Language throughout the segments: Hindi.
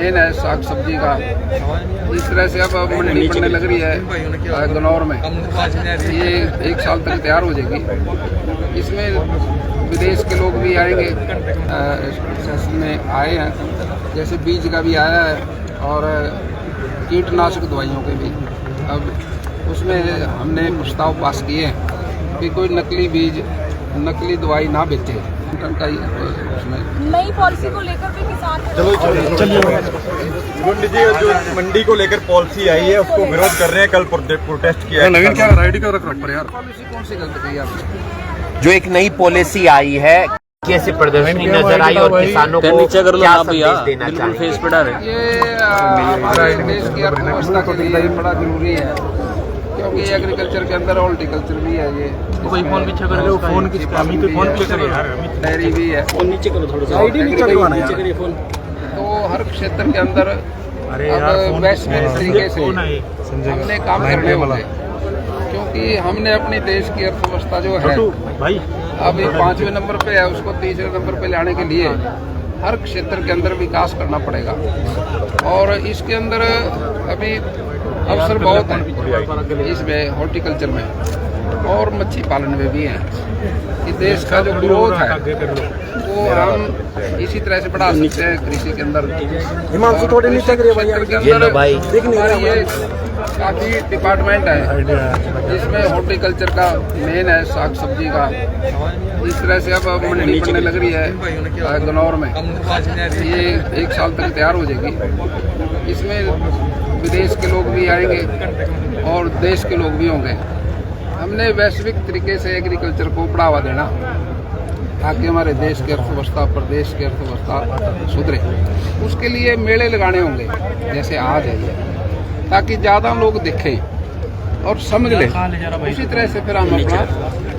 मेन है साग सब्जी का। इस तरह से अब मंडी बनने लग रही है गनौर में, ये 1 साल तक तैयार हो जाएगी। इसमें विदेश के लोग भी आएंगे, सेशन में आए हैं, जैसे बीज का भी आया है और कीटनाशक दवाइयों के भी। अब उसमें हमने प्रस्ताव पास किए हैं कि कोई नकली बीज, नकली दवाई ना बेचे। नई पॉलिसी को लेकर भी किसान चलिए जी, जो मंडी को लेकर पॉलिसी आई है उसको विरोध कर रहे हैं, कल प्रोटेस्ट किया है। नवीन क्या आईडी का रख पर यार, पॉलिसी कौन सी गलत कही आपने? जो एक नई पॉलिसी आई है, कैसे प्रदर्शनी नजर आई और किसानों को क्या संदेश देना चाहिए? ये हमारे देश की अर्थव्यवस्था के लिए बड़ा जरूरी है, क्योंकि एग्रीकल्चर के अंदर हॉर्टिकल्चर भी है, ये फोन पीछे कर लो, फोन की डेयरी भी है, नीचे करो थोड़ा, तो हर क्षेत्र के अंदर अब वैश्विक तरीके से हमने काम करने होंगे, क्योंकि हमने अपने देश की अर्थव्यवस्था जो है अभी 5वें नंबर पे है, उसको 3रे नंबर पे लाने के लिए हर क्षेत्र के अंदर विकास करना पड़ेगा। और इसके अंदर अभी अवसर बहुत हैं, इसमें हॉर्टिकल्चर में और मच्छी पालन में भी है कि देश का जो ग्रोथ है वो हम इसी तरह से बढ़ा सकते हैं कृषि के अंदर। थोड़े नीचे ये काफ़ी डिपार्टमेंट है, जिसमें हॉर्टिकल्चर का मेन है साग सब्जी का। इस तरह से अब मंडी बनने लग रही है गनौर में, ये 1 साल तक तैयार हो जाएगी। इसमें विदेश के लोग भी आएंगे और देश के लोग भी होंगे। हमने वैश्विक तरीके से एग्रीकल्चर को बढ़ावा देना ताकि हमारे देश की अर्थव्यवस्था, प्रदेश की अर्थव्यवस्था सुधरे। उसके लिए मेले लगाने होंगे, जैसे आज है ये, ताकि ज़्यादा लोग देखें और समझ लें। उसी तरह से फिर हम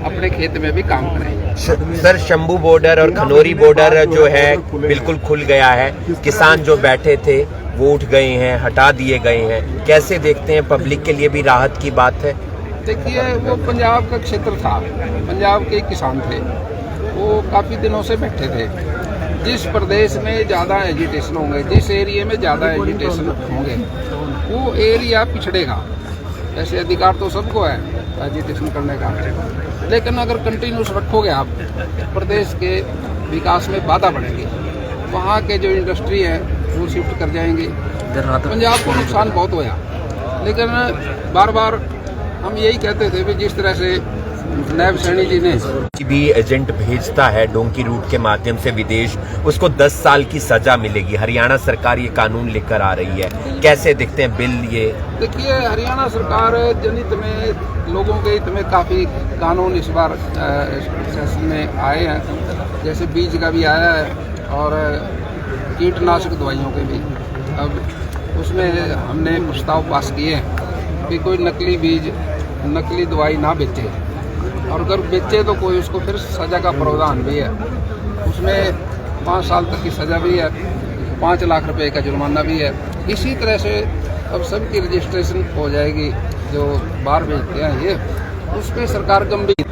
अपने खेत में भी काम करें। सर, शंभू बॉर्डर और खनौरी बॉर्डर जो है बिल्कुल खुल गया है, किसान जो बैठे थे वो उठ गए हैं, हटा दिए गए हैं, कैसे देखते हैं? पब्लिक के लिए भी राहत की बात है। देखिए, वो पंजाब का क्षेत्र था, पंजाब के किसान थे, वो काफ़ी दिनों से बैठे थे। जिस प्रदेश में ज़्यादा एजिटेशन होंगे, जिस एरिया में ज़्यादा एजिटेशन होंगे, वो एरिया पिछड़ेगा। ऐसे अधिकार तो सबको है एजिटेशन करने का, लेकिन अगर कंटिन्यूस रखोगे आप, प्रदेश के विकास में बाधा बढ़ेगी। वहाँ के जो इंडस्ट्री है वो शिफ्ट कर जाएंगे। पंजाब को नुकसान बहुत हुआ, लेकिन बार बार हम यही कहते थे कि जिस तरह से नायब सैनी जी ने भी एजेंट भेजता है डोंकी रूट के माध्यम से विदेश, उसको 10 साल की सजा मिलेगी। हरियाणा सरकार ये कानून लेकर आ रही है, कैसे देखते हैं बिल ये? देखिए, हरियाणा सरकार जनहित में, लोगों के हित में काफ़ी कानून इस बार सेशन में आए हैं, जैसे बीज का भी आया है और कीटनाशक दवाइयों के भी। अब उसमें हमने प्रस्ताव पास किए हैं कि कोई नकली बीज, नकली दवाई ना बेचे, और अगर बेचे तो कोई उसको फिर सज़ा का प्रावधान भी है। उसमें 5 साल तक की सज़ा भी है, 5 लाख रुपए का जुर्माना भी है। इसी तरह से अब सबकी रजिस्ट्रेशन हो जाएगी, जो बाहर भेजते हैं ये, उस पर सरकार गंभीर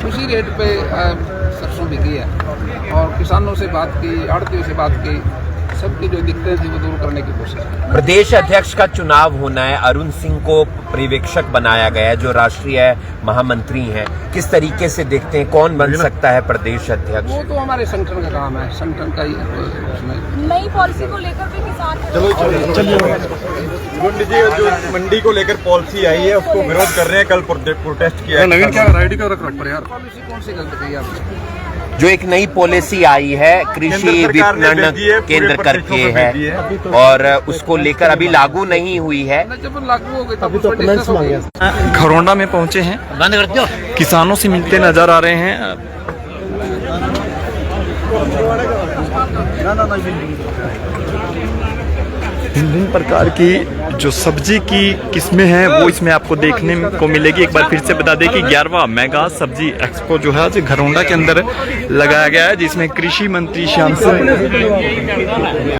उसी रेट पे सरसों बिकी है। और किसानों से बात की, आड़तियों से बात की, सबकी जो दिक्कतें थी वो दूर करने की कोशिश की। प्रदेश अध्यक्ष का चुनाव होना है, अरुण सिंह को पर्यवेक्षक बनाया गया है, जो राष्ट्रीय महामंत्री हैं। किस तरीके से देखते हैं, कौन बन सकता है प्रदेश अध्यक्ष? वो तो हमारे संगठन का काम है, संगठन का ही उसमें। नई पॉलिसी को लेकर भी किसान चलिए जी, जो मंडी को लेकर पॉलिसी आई है उसको विरोध कर रहे हैं, कल प्रोटेस्ट किया है। नवीन क्या आईडी का रख पर यार, पॉलिसी कौन सी गलत कही आपने? जो एक नई पॉलिसी आई है, कृषि विपणन केंद्र करके है, और उसको लेकर अभी लागू नहीं हुई है। जब लागू हो गई तब तो डिस्कस हो गया। खरौंडा में पहुंचे हैं, किसानों से मिलते नजर आ रहे हैं। भिन्न प्रकार की जो सब्जी की किस्में हैं वो इसमें आपको देखने को मिलेगी। एक बार फिर से बता दें कि 11वां मेगा सब्जी एक्सपो जो है खरौंडा के अंदर लगाया गया है, जिसमें कृषि मंत्री श्याम सिंह